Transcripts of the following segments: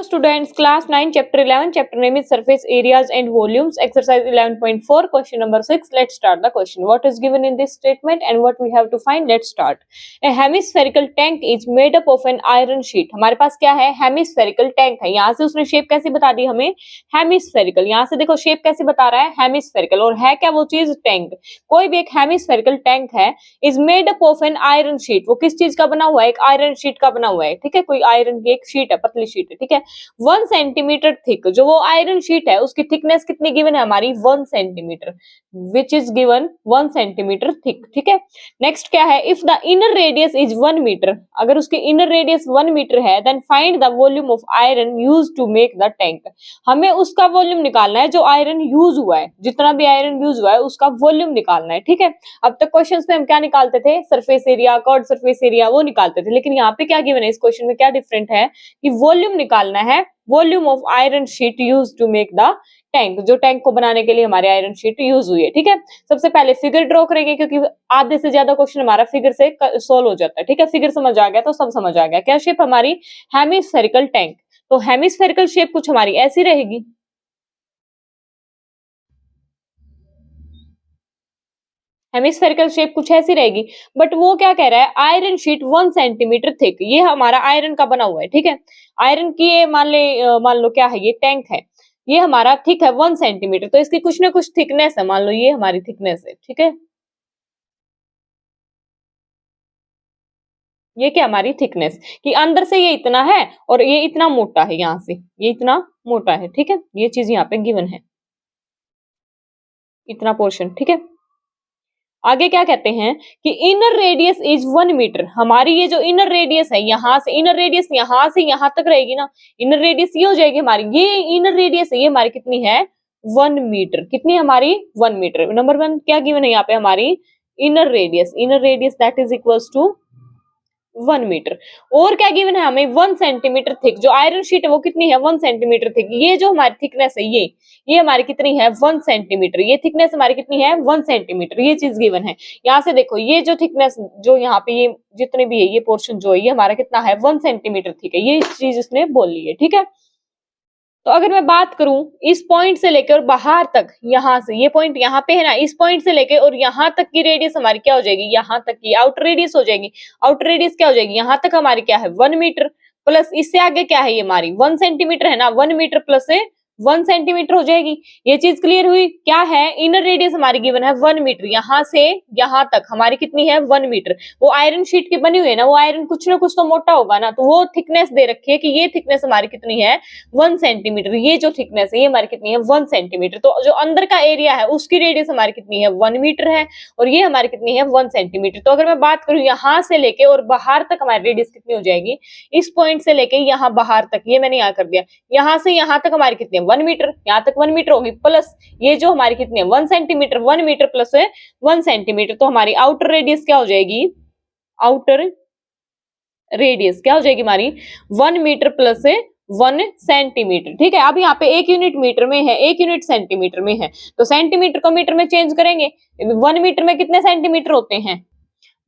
students, class 9, chapter 11, chapter name is surface areas and volumes, exercise 11.4, question number 6. Let's start the question. What is given in this statement and what we have to find? Let's start. A hemispherical tank is made up of an iron sheet. हमारे पास क्या है? hemispherical tank है. यहाँ से उसने shape कैसी बता दी हमें? hemispherical. यहाँ से देखो शेप कैसे बता रहा है? hemispherical. और है क्या वो चीज? टैंक. कोई भी एक hemispherical टैंक है is made up of an iron sheet. वो किस चीज का बना हुआ है? एक आयरन शीट का बना हुआ है. ठीक है, कोई आयरन की एक शीट है, पतली शीट है. ठीक है, 1 सेंटीमीटर थिक. जो वो आयरन शीट है उसकी थिकनेस कितनी गिवन है हमारी? 1 centimetre, which is given 1 centimetre thick. ठीक है, नेक्स्ट क्या है? If the inner radius is 1 metre, अगर उसकी इनर रेडियस 1 मीटर है, then find the volume of iron use to make the tank. हमें उसका वॉल्यूम निकालना है जो आयरन यूज हुआ है, जितना भी आयरन यूज हुआ है उसका वॉल्यूम निकालना है. ठीक है, अब तक क्वेश्चंस में हम क्या निकालते थे? Surface area, curved surface area, वो निकालते थे. लेकिन यहाँ पे क्या गिवन है? इस क्वेश्चन में क्या डिफरेंट है कि वॉल्यूम निकालना है, volume of iron sheet use to make the tank. जो टैंक को बनाने के लिए हमारे आयरन शीट यूज हुई है. ठीक है, सबसे पहले फिगर ड्रॉ करेंगे क्योंकि आधे से ज्यादा क्वेश्चन हमारा फिगर से सोल्व हो जाता है. ठीक है, फिगर समझ आ गया तो सब समझ आ गया. क्या शेप हमारी? Hemispherical tank. तो हेमिस्फेरिकल शेप कुछ हमारी ऐसी रहेगी. हेमिस्फेरिकल शेप कुछ ऐसी रहेगी. बट वो क्या कह रहा है? Iron sheet 1 centimetre thick. ये हमारा आयरन का बना हुआ है. ठीक है, आयरन की ये मान लो क्या है? ये टैंक है. ये हमारा थिक है 1 सेंटीमीटर. तो इसकी कुछ ना कुछ थिकनेस है. मान लो ये हमारी थिकनेस है. ठीक है, ये क्या हमारी थिकनेस कि अंदर से ये इतना है और ये इतना मोटा है. यहाँ से ये इतना मोटा है. ठीक है, ये चीज यहाँ पे गिवन है, इतना पोर्शन. ठीक है, आगे क्या कहते हैं कि इनर रेडियस इज 1 मीटर. हमारी ये जो इनर रेडियस है, यहाँ से इनर रेडियस यहाँ से यहाँ तक रहेगी ना. इनर रेडियस ये हो जाएगी हमारी. ये इनर रेडियस है, ये हमारी कितनी है? 1 मीटर. कितनी हमारी? 1 मीटर. नंबर 1 क्या गिवन है यहाँ पे हमारी? Inner radius. Inner radius that is equals to 1 metre. और क्या गिवन है हमें? 1 सेंटीमीटर थिक. जो आयरन शीट है वो कितनी है? 1 सेंटीमीटर थिक. ये जो हमारी थिकनेस है, ये हमारी कितनी है? 1 सेंटीमीटर. ये थिकनेस हमारी कितनी है? 1 सेंटीमीटर. ये चीज गिवन है. यहाँ से देखो ये जो थिकनेस, जो यहाँ पे ये जितने भी है, ये पोर्शन जो है ये हमारा कितना है? 1 सेंटीमीटर थिक है. ये चीज उसने बोल ली है. ठीक है, तो अगर मैं बात करूं इस पॉइंट से लेकर बाहर तक, यहां से ये पॉइंट यहाँ पे है ना, इस पॉइंट से लेकर और यहाँ तक की रेडियस हमारी क्या हो जाएगी? यहाँ तक की आउटर रेडियस हो जाएगी. आउटर रेडियस क्या हो जाएगी? यहाँ तक हमारी क्या है? 1 मीटर. प्लस इससे आगे क्या है? ये हमारी 1 सेंटीमीटर है ना. 1 मीटर प्लस से 1 सेंटीमीटर हो जाएगी. ये चीज क्लियर हुई? क्या है? इनर रेडियस हमारी गिवन है 1 मीटर. यहाँ से यहाँ तक हमारी कितनी है? 1 मीटर. वो आयरन शीट की बनी हुई है ना, वो आयरन कुछ ना कुछ तो मोटा होगा ना, तो वो थिकनेस दे रखी है कि ये थिकनेस हमारी कितनी है? 1 सेंटीमीटर. ये जो थिकनेस है ये हमारी कितनी है? 1 सेंटीमीटर. तो जो अंदर का एरिया है उसकी रेडियस हमारी कितनी है? 1 मीटर है. और ये हमारी कितनी है? 1 सेंटीमीटर. तो अगर मैं बात करूं यहाँ से लेके और बाहर तक हमारी रेडियस कितनी हो जाएगी? इस पॉइंट से लेके यहाँ बाहर तक, ये मैंने यहाँ कर दिया. यहाँ से यहाँ तक हमारी कितनी है? 1 मीटर. यहाँ तक 1 मीटर होगी. प्लस ये जो हमारी कितनी है? 1 सेंटीमीटर. 1 metre plus 1 centimetre. तो हमारी आउटर रेडियस क्या हो जाएगी? आउटर रेडियस क्या हो जाएगी हमारी? 1 मीटर प्लस 1 सेंटीमीटर. ठीक है, अब यहाँ पे 1 यूनिट मीटर में है, 1 यूनिट सेंटीमीटर में है, तो सेंटीमीटर को मीटर में चेंज करेंगे. 1 मीटर में कितने सेंटीमीटर होते हैं?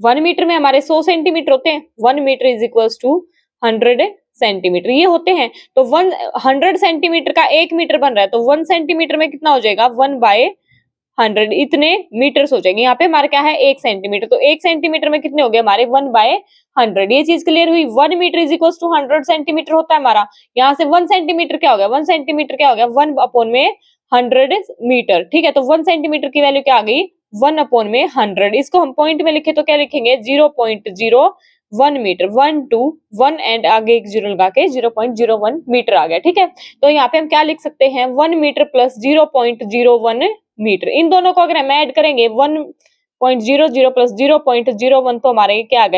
1 मीटर में हमारे 100 सेंटीमीटर होते हैं. 1 metre is equals to 100 centimetre ये होते हैं. तो 100 सेंटीमीटर का 1 मीटर बन रहा है, तो 1 सेंटीमीटर में कितना हो जाएगा? 1/100. इतने मीटर्स हो जाएंगे. यहाँ पे हमारा क्या है? 1 सेंटीमीटर. तो 1 सेंटीमीटर में कितने हो गए हमारे? 1/100. ये चीज क्लियर हुई? 1 metre is equal to 100 centimetre होता है हमारा. यहाँ से 1 सेंटीमीटर क्या हो गया? 1 सेंटीमीटर क्या हो गया? 1/100 मीटर. ठीक है, तो 1 सेंटीमीटर की वैल्यू क्या आ गई? 1/100. इसको हम पॉइंट में लिखे तो क्या लिखेंगे? 0.01 मीटर. 1 to 1 एंड आगे एक जीरो लगा के 0.01 मीटर आ गया. ठीक है, तो यहाँ पे हम क्या लिख सकते हैं? 1 मीटर प्लस 0.01 मीटर. इन दोनों को अगर हम ऐड करेंगे 1.00 प्लस 0.01 तो हमारे क्या आ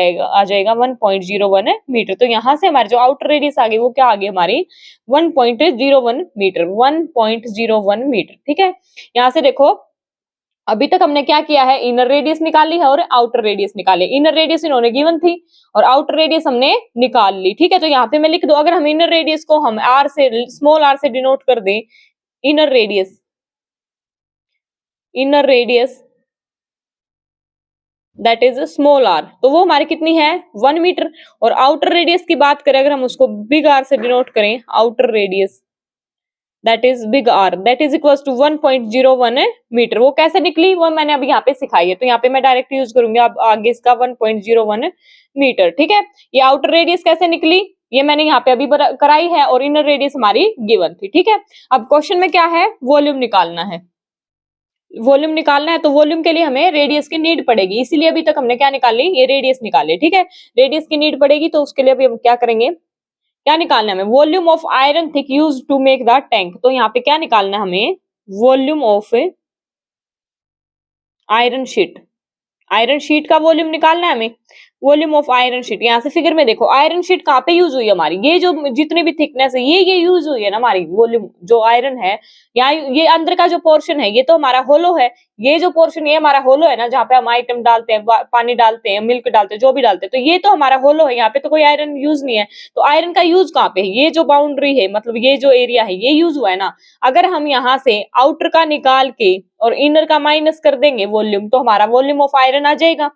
जाएगा? 1.01 मीटर. तो यहाँ से हमारी जो आउटर रेडियस आ गई वो क्या आ गई हमारी? 1.01 मीटर. 1.01 मीटर. ठीक है, यहाँ से देखो अभी तक हमने क्या किया है? इनर रेडियस निकाली है और आउटर रेडियस निकाले. इनर रेडियस इन्होंने गिवन थी और आउटर रेडियस हमने निकाल ली. ठीक है, तो यहाँ पे मैं लिख दूं, अगर हम इनर रेडियस को हम आर से, स्मॉल आर से डिनोट कर दें, inner radius that is small R, तो वो हमारी कितनी है 1 मीटर। और आउटर रेडियस की बात करें अगर हम उसको बिग आर से डिनोट करें, outer radius that is big R that is equal to 1.01 metre. वो कैसे निकली वो मैंने अभी यहाँ पे सिखाई है, तो यहाँ पे मैं डायरेक्ट यूज करूंगी अब आगे इसका 1.01 मीटर। ठीक है, ये आउटर रेडियस कैसे निकली ये मैंने यहाँ पे अभी कराई है, और इनर रेडियस हमारी गिवन थी। ठीक है, अब क्वेश्चन में क्या है, वॉल्यूम निकालना है। वॉल्यूम निकालना है तो वॉल्यूम के लिए हमें रेडियस की नीड पड़ेगी, इसीलिए अभी तक हमने क्या निकाली, ये रेडियस निकाली। ठीक है, रेडियस की नीड पड़ेगी तो उसके लिए अभी हम क्या करेंगे, क्या निकालना है हमें, volume of iron thick used to make the tank. तो यहाँ पे क्या निकालना है हमें, volume of iron sheet, iron sheet का वॉल्यूम निकालना है हमें, वॉल्यूम ऑफ आयरन शीट। यहाँ से फिगर में देखो आयरन शीट कहाँ पे यूज हुई है हमारी, ये जो जितनी भी थिकनेस है ये यूज हुई है ना हमारी वॉल्यूम, जो आयरन है यहाँ ये अंदर का जो पोर्शन है ये तो हमारा होलो है, ये जो पोर्शन ये हमारा होलो है ना, जहाँ पे हम आइटम डालते हैं, पानी डालते हैं, मिल्क डालते हैं, जो भी डालते हैं, तो ये तो हमारा होलो है, यहाँ पे तो कोई आयरन यूज नहीं है। तो आयरन का यूज कहाँ पे है, ये जो बाउंड्री है मतलब ये जो एरिया है ये यूज हुआ है ना। अगर हम यहाँ से आउटर का निकाल के और इनर का माइनस कर देंगे वॉल्यूम, तो हमारा वॉल्यूम ऑफ आयरन आ जाएगा।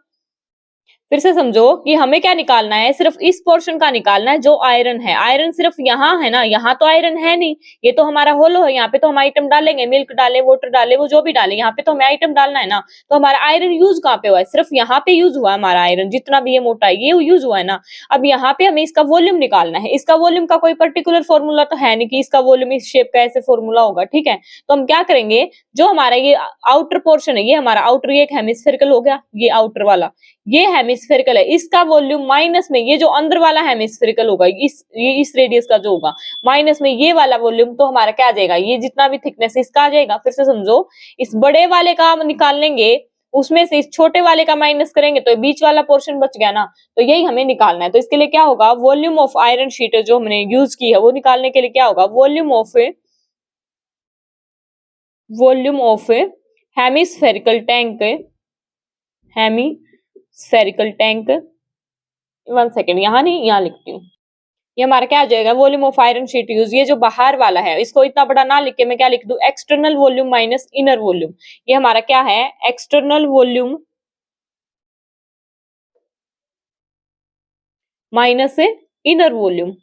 फिर से समझो कि हमें क्या निकालना है, सिर्फ इस पोर्शन का निकालना है जो आयरन है। आयरन सिर्फ यहाँ है ना, यहाँ तो आयरन है नहीं, ये तो हमारा होलो है, यहाँ पे तो हम आइटम डालेंगे, मिल्क डाले, वाटर डाले, वो जो भी डाले, यहाँ पे तो हमें आइटम डालना है ना। तो हमारा आयरन यूज कहाँ पे हुआ है, सिर्फ यहाँ पे यूज हुआ है हमारा आयरन, जितना भी ये मोटा है ये यूज हुआ है ना। अब यहाँ पे हमें इसका वॉल्यूम निकालना है, इसका वॉल्यूम का कोई पर्टिकुलर फॉर्मूला तो है नहीं कि इसका वॉल्यूम इस शेप का ऐसे फॉर्मूला होगा। ठीक है, तो हम क्या करेंगे, जो हमारा ये आउटर पोर्शन है, ये हमारा आउटर, ये एक हेमिस्फेरिकल हो गया, ये आउटर वाला ये हेमिस्फेरिकल है, इसका वॉल्यूम माइनस में ये जो अंदर वाला हेमिस्फेरिकल होगा, इस रेडियस का जो होगा माइनस में ये वाला वॉल्यूम, तो हमारा क्या आ जाएगा, ये जितना भी थिकनेस इसका आ जाएगा। फिर से समझो, इस बड़े वाले का हम निकाल लेंगे, उसमें से इस छोटे वाले का माइनस करेंगे तो बीच वाला पोर्शन बच गया ना, तो यही हमें निकालना है। तो इसके लिए क्या होगा, वॉल्यूम ऑफ आयरन शीट जो हमने यूज की है वो निकालने के लिए क्या होगा, volume of hemispherical tank, hemispherical tank, 1 second यहाँ नहीं यहाँ लिखती हूँ, ये हमारा क्या आ जाएगा, volume of iron sheet use, ये जो बाहर वाला है इसको इतना बड़ा ना लिख के मैं क्या लिख दूं, external volume minus inner volume. ये हमारा क्या है, external volume minus inner volume,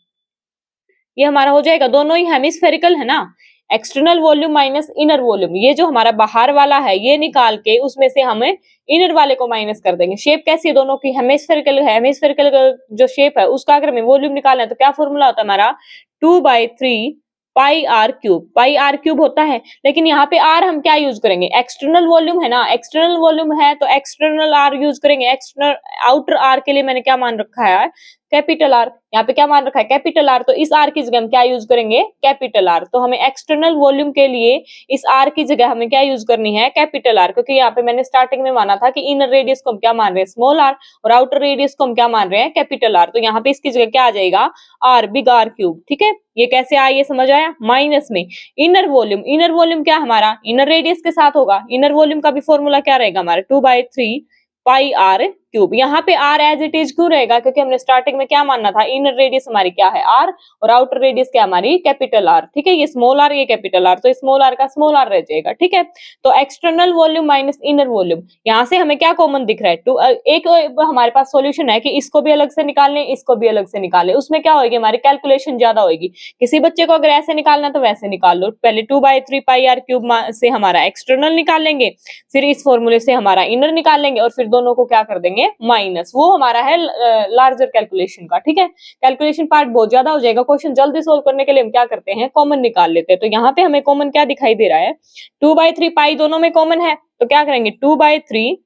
ये हमारा हो जाएगा, दोनों ही हेमिस्फेरिकल है ना, external volume minus inner volume. ये जो हमारा बाहर वाला है ये निकाल के उसमें से हमें इनर वाले को माइनस कर देंगे। शेप कैसी है दोनों की, हेमिस्फेरिकल है, हेमिस्फेरिकल जो शेप है उसका अगर हमें वॉल्यूम निकालना है तो क्या फॉर्मूला होता है हमारा, 2/3 pi r cube, pi r cube होता है। लेकिन यहाँ पे आर हम क्या यूज करेंगे, एक्सटर्नल वॉल्यूम है ना, एक्सटर्नल वॉल्यूम है तो एक्सटर्नल आर यूज करेंगे। एक्सटर्नल आउटर आर के लिए मैंने क्या मान रखा है, कैपिटल आर, यहाँ पे क्या मान रखा है, कैपिटल आर, तो इस आर की जगह हम क्या यूज करेंगे, कैपिटल आर। तो हमें एक्सटर्नल वॉल्यूम के लिए इस आर की जगह हमें क्या यूज करनी है, कैपिटल आर, क्योंकि यहाँ पे मैंने स्टार्टिंग में माना था कि इनर रेडियस को हम क्या मान रहे हैं, स्मॉल आर, और आउटर रेडियस को हम क्या मान रहे हैं, कैपिटल आर। तो यहाँ पे इसकी जगह क्या आ जाएगा, आर, बिग आर क्यूब। ठीक है, ये कैसे आया ये समझ आया। माइनस में इनर वॉल्यूम, इनर वॉल्यूम क्या हमारा इनर रेडियस के साथ होगा, इनर वॉल्यूम का भी फॉर्मूला क्या रहेगा हमारा, 2/3 पाई आर क्यूब। यहाँ पे आर एज इट इज क्यों रहेगा, क्योंकि हमने स्टार्टिंग में क्या मानना था, इनर रेडियस हमारी क्या है, आर, और आउटर रेडियस क्या हमारी, कैपिटल आर। ठीक है, ये स्मॉल आर, ये कैपिटल आर, तो स्मॉल आर का स्मॉल आर रह जाएगा। ठीक है, तो external volume minus inner volume, यहाँ से हमें क्या कॉमन दिख रहा है, टू, एक हमारे पास सॉल्यूशन है कि इसको भी अलग से निकालें, इसको भी अलग से निकालें। उसमें क्या होगी, हमारी कैलकुलेशन ज्यादा होगी। किसी बच्चे को अगर ऐसे निकालना तो वैसे निकाल लो, पहले 2/3 पाई आर क्यूब से हमारा एक्सटर्नल निकाल लेंगे, फिर इस फॉर्मूले से हमारा इनर निकाल लेंगे, और फिर दोनों को क्या कर देंगे, माइनस। वो हमारा है लार्जर कैलकुलेशन का। ठीक है, कैलकुलेशन पार्ट बहुत ज्यादा हो जाएगा, क्वेश्चन जल्दी सोल्व करने के लिए हम क्या करते हैं, कॉमन निकाल लेते हैं। तो यहाँ पे हमें कॉमन क्या दिखाई दे रहा है, 2/3 पाई दोनों में कॉमन है, तो क्या करेंगे, 2/3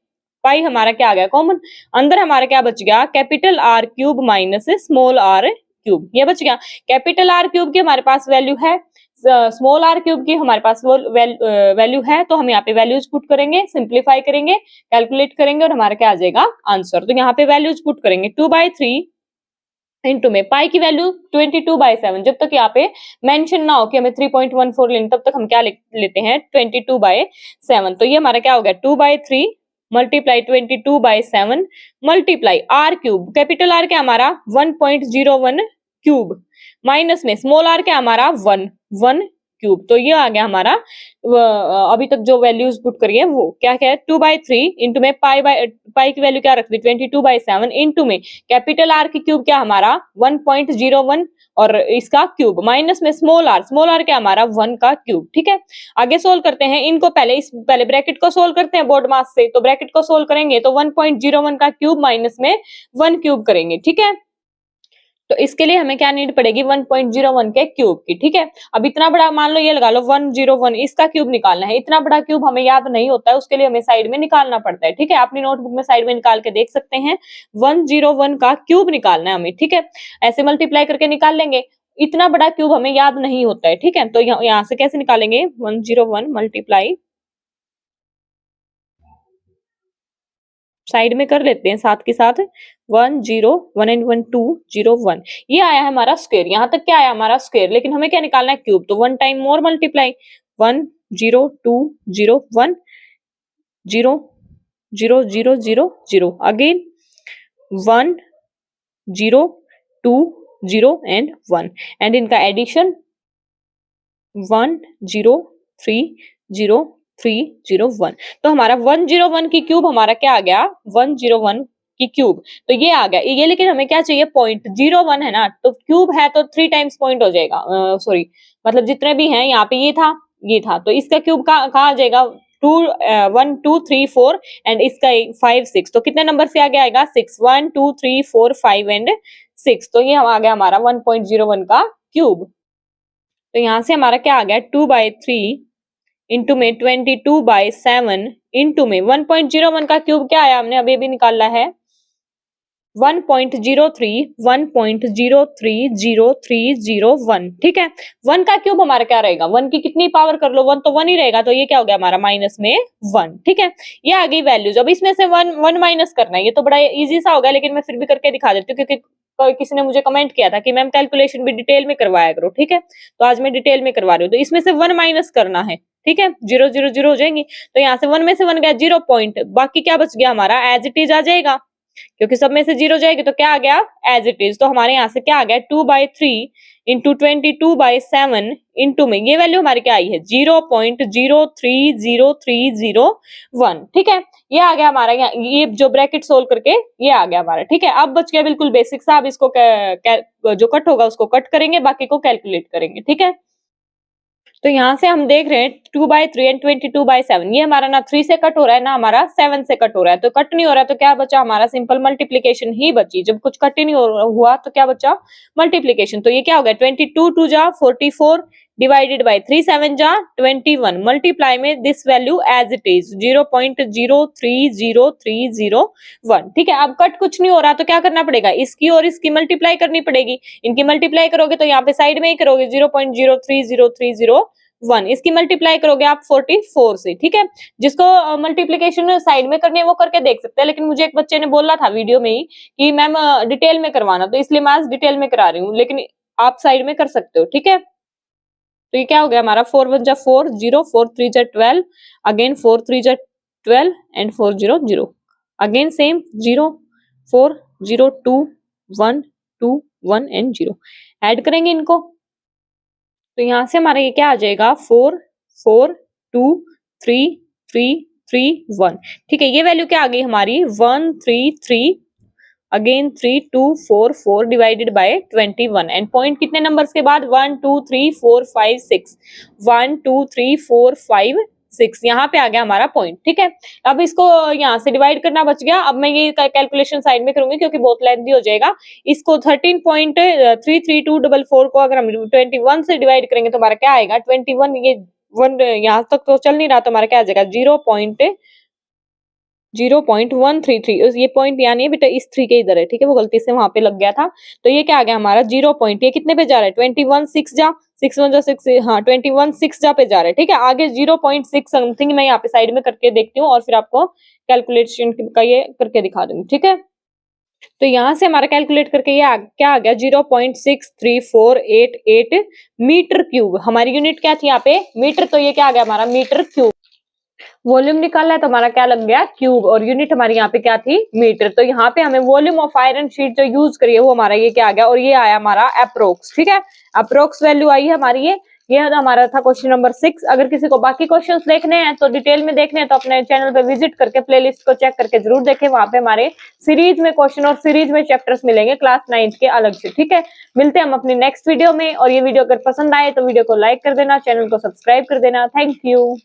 पाई हमारा क्या आ गया कॉमन, अंदर हमारा क्या बच गया, capital R cube minus small R cube, ये बच गया। कैपिटल आर क्यूब की हमारे पास वैल्यू है, स्मॉल आर क्यूब की हमारे पास वैल्यू है, तो हम यहाँ पे वैल्यूज पुट करेंगे, सिंप्लीफाई करेंगे, कैलकुलेट करेंगे, और हमारा क्या आ जाएगा आंसर। तो यहाँ पे वैल्यूज पुट करेंगे, 2/3 इंटू में पाई की वैल्यू 22/7, जब तक यहाँ पे मेंशन ना हो कि हमें 3.14 लेना, तब तक हम क्या लेते हैं, 22/7। तो ये हमारा क्या हो गया, 2/3 multiply 22/7 multiply R cube, capital R क्या हमारा 1.01 क्यूब, माइनस में स्मॉल आर क्या हमारा 1 क्यूब। क्यूब। तो ये आ गया हमारा अभी तक जो वैल्यूज पुट करिए वो क्या क्या है 2/3 इंटू में पाई की वैल्यू क्या रख दी 22/7 इंटू में कैपिटल आर की क्यूब क्या हमारा 1.01 और इसका क्यूब माइनस में स्मॉल आर क्या हमारा 1 का क्यूब। ठीक है, आगे सोल्व करते हैं इनको। पहले ब्रैकेट को सोल्व करते हैं बोर्ड मास से। तो ब्रैकेट को सोल्व करेंगे तो 1.01 का क्यूब माइनस में 1 क्यूब करेंगे। ठीक है, तो इसके लिए हमें क्या नीड पड़ेगी 1.01 के क्यूब की। ठीक है, अब इतना बड़ा मान लो ये लगा लो 101 इसका क्यूब निकालना है। इतना बड़ा क्यूब हमें याद नहीं होता है, उसके लिए हमें साइड में निकालना पड़ता है। ठीक है, अपनी नोटबुक में साइड में निकाल के देख सकते हैं 101 का क्यूब निकालना है हमें। ठीक है, ऐसे मल्टीप्लाई करके निकाल लेंगे। इतना बड़ा क्यूब हमें याद नहीं होता है। ठीक है, तो यहाँ से कैसे निकालेंगे 101 मल्टीप्लाई साइड में कर लेते हैं साथ के साथ 101 एंड 1 2 0 1 ये आया है हमारा स्क्वायर। यहाँ तक क्या आया हमारा स्क्वायर, लेकिन हमें क्या निकालना है क्यूब। तो 1 time more multiply 1 0 2 0 1 0 0 0 0 0 again 1 0 2 0 and 1 and इनका एडिशन 1 0 3 0 3 0 1। तो हमारा 101 की क्यूब हमारा क्या आ गया 101 की क्यूब। तो ये आ गया ये, लेकिन हमें क्या चाहिए 0.01 है ना, तो क्यूब है तो 3 टाइम्स पॉइंट हो जाएगा। सॉरी मतलब जितने भी हैं यहाँ पे ये था तो इसका क्यूब कहाँ आ जाएगा 1 2 3 4 एंड इसका 5 6। तो कितने नंबर से आगे आएगा 6 1 2 3 4 5 एंड 6। तो ये आ गया हमारा 1.01 का क्यूब। तो यहाँ से हमारा क्या आ गया 2/3 इंटू में 22/7 इंटू में 1.01 का क्यूब क्या आया हमने अभी भी निकाला है 1.03 ठीक है, 1 का क्यूब हमारा क्या रहेगा 1 की कितनी पावर कर लो 1 तो 1 ही रहेगा। तो ये क्या हो गया हमारा माइनस में 1। ठीक है, ये आ गई वैल्यूज। अब इसमें से 1 माइनस करना है। ये तो बड़ा इजी सा होगा लेकिन मैं फिर भी करके दिखा देती हूँ क्योंकि किसी ने मुझे कमेंट किया था कि मैम कैलकुलेशन भी डिटेल में करवाया करो। ठीक है, तो आज मैं डिटेल में करवा रही हूँ। तो इसमें से 1 माइनस करना है। ठीक है, 0 0 0 हो जाएंगी। तो यहाँ से 1 में से 1 गया 0 पॉइंट, बाकी क्या बच गया हमारा एज इट इज आ जाएगा क्योंकि सब में से 0 जाएगी। तो क्या आ गया एज इट इज। तो हमारे यहाँ से क्या आ गया 2/3 इंटू 22/7 इंटू में ये वैल्यू हमारी क्या आई है 0.030301। ठीक है, ये आ गया हमारा ये जो ब्रैकेट सोल्व करके ये आ गया हमारा। ठीक है, अब बच गया बिल्कुल बेसिक सा। अब इसको जो कट होगा उसको कट करेंगे, बाकी को कैलकुलेट करेंगे। ठीक है, तो यहाँ से हम देख रहे हैं 2/3 एंड 22/7 ये हमारा ना 3 से कट हो रहा है ना हमारा 7 से कट हो रहा है। तो कट नहीं हो रहा है तो क्या बचा हमारा सिंपल मल्टीप्लीकेशन ही बची। जब कुछ कट ही नहीं हुआ तो क्या बचा मल्टीप्लीकेशन। तो ये क्या हो गया 22 2 जा 44 डिवाइडेड बाय 3 7 जा 21 मल्टीप्लाई में this value as it is 0.030301। ठीक है, अब कट कुछ नहीं हो रहा तो क्या करना पड़ेगा इसकी और इसकी मल्टीप्लाई करनी पड़ेगी। इनकी मल्टीप्लाई करोगे तो यहाँ पे साइड में ही करोगे 0.030301। इसकी मल्टीप्लाई करोगे आप 44 से। ठीक है, जिसको मल्टीप्लीकेशन साइड में करनी है वो करके देख सकते हैं, लेकिन मुझे एक बच्चे ने बोला था वीडियो में ही कि मैम डिटेल में करवाना, तो इसलिए मैं आज डिटेल में करा रही हूँ, लेकिन आप साइड में कर सकते हो। ठीक है, तो ये क्या हो गया हमारा 4 1 जा 4 0 4 3 जा 12 अगेन 4 3 जा 12 and 4 0 0 again same 0 4 0 2 1 2 1 and 0 add करेंगे इनको। तो यहाँ से हमारा ये क्या आ जाएगा 4 4 2 3 3 3 1। ठीक है, ये वैल्यू क्या आ गई हमारी 1 3 3 again 3 2 4 4 divided by 21 and point कितने नंबर्स के बाद 1 2 3 4 5 6 1 2 3 4 5 6 यहाँ पे आ गया हमारा पॉइंट। ठीक है, अब इसको यहाँ से डिवाइड करना बच गया। अब मैं ये कैलकुलेशन साइड में करूंगी क्योंकि बहुत लेंथी हो जाएगा। इसको 13.33244 को अगर हम 21 से डिवाइड करेंगे तो हमारा क्या आएगा 21 ये 1 यहाँ तक तो चल नहीं रहा तो हमारा क्या आ जाएगा 0.133 ये पॉइंट यानी बेटा इस 3 के इधर है। ठीक है, वो गलती से वहां पे लग गया था। तो ये क्या आ गया हमारा 0 पॉइंट ये कितने पे जा रहा है 21 6 जा 6 1 जा 6 हाँ 21 6 जा पे जा रहा है। ठीक है, आगे 0.6 समथिंग मैं यहाँ पे साइड में करके देखती हूँ और फिर आपको कैलकुलेशन का ये करके दिखा दूंगी। ठीक है, तो यहाँ से हमारा कैलकुलेट करके ये क्या आ गया 0.63488 मीटर क्यूब। हमारी यूनिट क्या थी यहाँ पे मीटर, तो ये क्या आ गया हमारा मीटर क्यूब। वॉल्यूम निकालना है तो हमारा क्या लग गया क्यूब और यूनिट हमारी यहाँ पे क्या थी मीटर। तो यहाँ पे हमें वॉल्यूम ऑफ आयरन शीट जो यूज करिए वो हमारा ये क्या आ गया और ये आया हमारा अप्रोक्स। ठीक है, अप्रोक्स वैल्यू आई है हमारी ये ये हमारा था क्वेश्चन नंबर 6। अगर किसी को बाकी क्वेश्चंस देखने हैं तो डिटेल में देखने हैं तो अपने चैनल पे विजिट करके प्लेलिस्ट को चेक करके जरूर देखें। वहां पे हमारे सीरीज में क्वेश्चन और सीरीज में चैप्टर्स मिलेंगे क्लास 9th के अलग से। ठीक है, मिलते हैं हम अपनी नेक्स्ट वीडियो में। और ये वीडियो अगर पसंद आए तो वीडियो को लाइक कर देना, चैनल को सब्सक्राइब कर देना। Thank you.